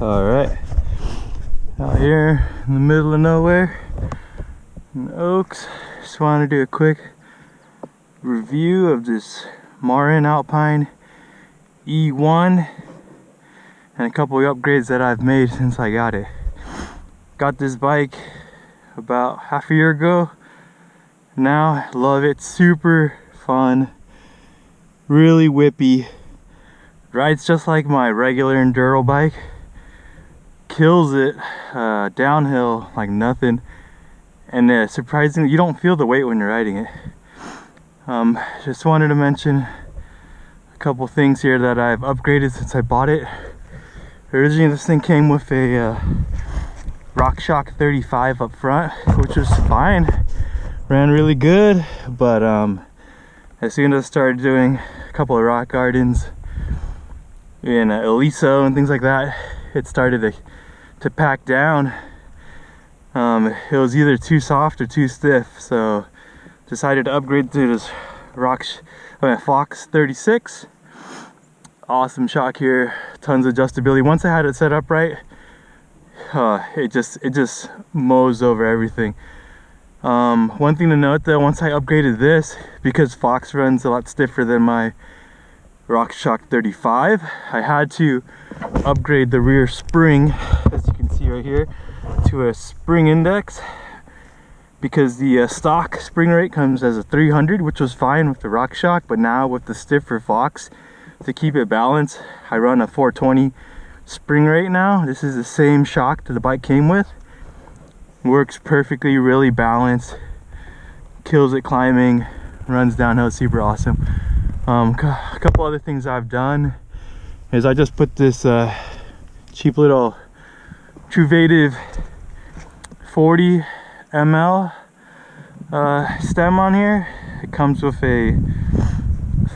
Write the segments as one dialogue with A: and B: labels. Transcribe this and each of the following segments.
A: Alright, out here in the middle of nowhere in the Oaks. Just want to do a quick review of this Marin Alpine E1 and a couple of upgrades that I've made since I got it. Got this bike about half a year ago. Now I love it, super fun, really whippy, rides just like my regular enduro bike, kills it downhill like nothing, and surprisingly you don't feel the weight when you're riding it. Just wanted to mention a couple things here that I've upgraded since I bought it. Originally this thing came with a RockShox 35 up front, which was fine, ran really good, but as soon as I started doing a couple of rock gardens in Aliso and things like that, it started to pack down. It was either too soft or too stiff, so decided to upgrade to this Fox 36. Awesome shock here, tons of adjustability. Once I had it set up right, it just mows over everything. One thing to note though, once I upgraded this, because Fox runs a lot stiffer than my RockShox 35, I had to upgrade the rear spring, as you can see right here, to a spring index, because the stock spring rate comes as a 300, which was fine with the RockShox, but now with the stiffer Fox, to keep it balanced, I run a 420 spring rate now. This is the same shock that the bike came with. Works perfectly, really balanced, kills it climbing, runs downhill, super awesome. A couple other things I've done is I just put this cheap little Truvative 40 ml stem on here. It comes with a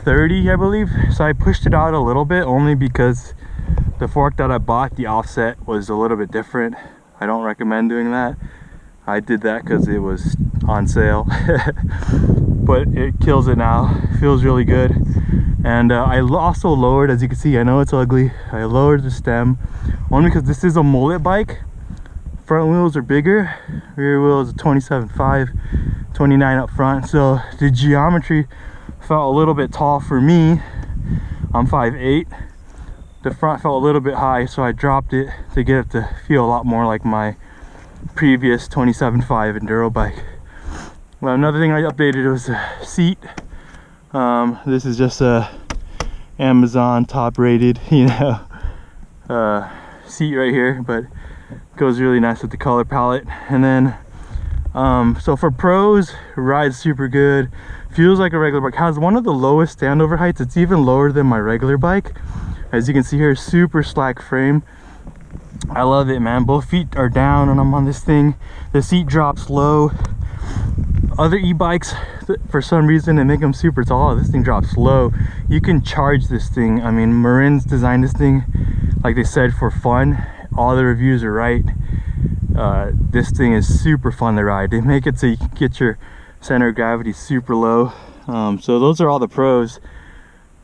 A: 30, I believe, so I pushed it out a little bit only because the fork that I bought, the offset was a little bit different. I don't recommend doing that. I did that because it was on sale. But it kills it now, feels really good. And I also lowered, as you can see, I know it's ugly, I lowered the stem only because this is a mullet bike. Front wheels are bigger, rear wheels are 27.5, 29 up front, so the geometry felt a little bit tall for me. I'm 5'8". The front felt a little bit high, so I dropped it to get it to feel a lot more like my previous 27.5 enduro bike. Well, another thing I updated was the seat. This is just a Amazon top rated, you know, seat right here, but goes really nice with the color palette. And then so for pros, rides super good, feels like a regular bike, has one of the lowest standover heights. It's even lower than my regular bike. As you can see here, super slack frame. I love it, man. Both feet are down when I'm on this thing. The seat drops low. Other e-bikes, for some reason, they make them super tall. This thing drops low. You can charge this thing. I mean, Marin's designed this thing, like they said, for fun. All the reviews are right. This thing is super fun to ride. They make it so you can get your center of gravity super low. So those are all the pros.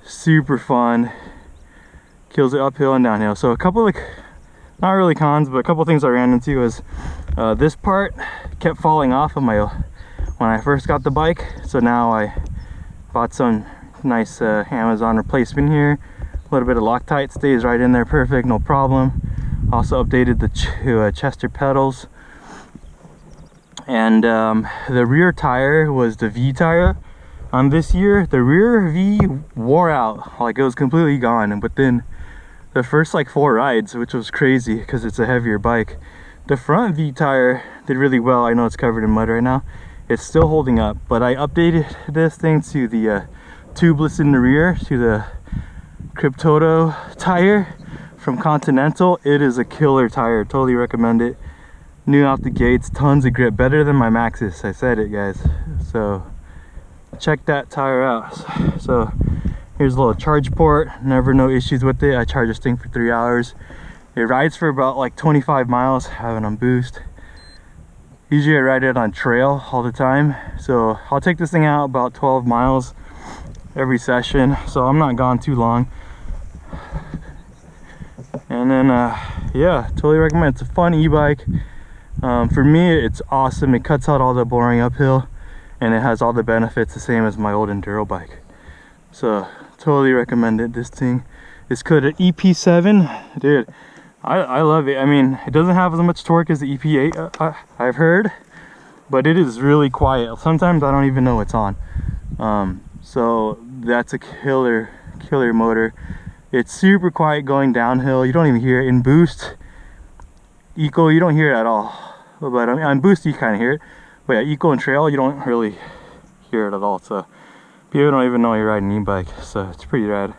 A: Super fun. Kills it uphill and downhill. So a couple of, not really cons, but a couple of things I ran into is this part kept falling off of my when I first got the bike. So now I bought some nice Amazon replacement here. A little bit of Loctite, stays right in there perfect, no problem. Also updated the Chester pedals. And the rear tire was the V tire. On this year, the rear V wore out, like it was completely gone. But then the first like 4 rides, which was crazy because it's a heavier bike, the front V tire did really well. I know it's covered in mud right now. It's still holding up, but I updated this thing to the tubeless in the rear, to the Cryptoto tire from Continental. It is a killer tire, totally recommend it. New out the gates, tons of grip, better than my Maxxis. I said it, guys. So check that tire out. So here's a little charge port, never no issues with it. I charge this thing for 3 hours. It rides for about like 25 miles, have it on boost. Usually I ride it on trail all the time, so I'll take this thing out about 12 miles every session, so I'm not gone too long. And then yeah, totally recommend. It's a fun e-bike. For me, it's awesome. It cuts out all the boring uphill, and it has all the benefits the same as my old enduro bike. So totally recommend it. This thing is coded EP7. Dude, I love it. I mean, it doesn't have as much torque as the EP8, I've heard, but it is really quiet. Sometimes I don't even know it's on. So that's a killer motor. It's super quiet going downhill. You don't even hear it. In boost, eco, you don't hear it at all. But I mean, on boost you kind of hear it, but yeah, eco and trail you don't really hear it at all. So people don't even know you're riding an e-bike, so it's pretty rad.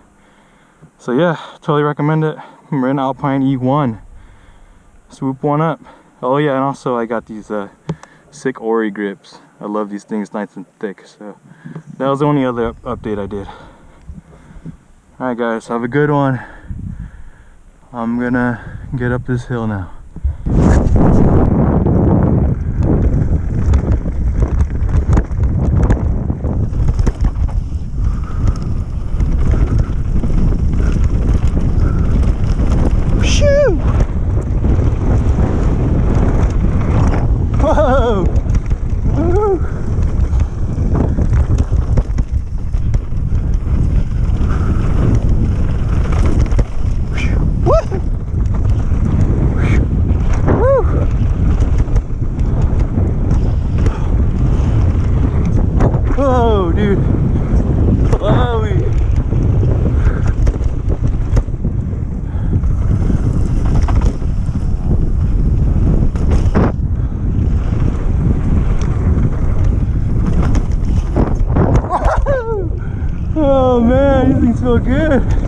A: So yeah, totally recommend it. Marin Alpine E1. Swoop one up. Oh yeah, and also I got these sick Ori grips. I love these things, nice and thick. So that was the only other update I did. Alright guys, have a good one. I'm gonna get up this hill now. Whoa! Woo! Whoa, dude! Flowy! Oh man, these things feel good.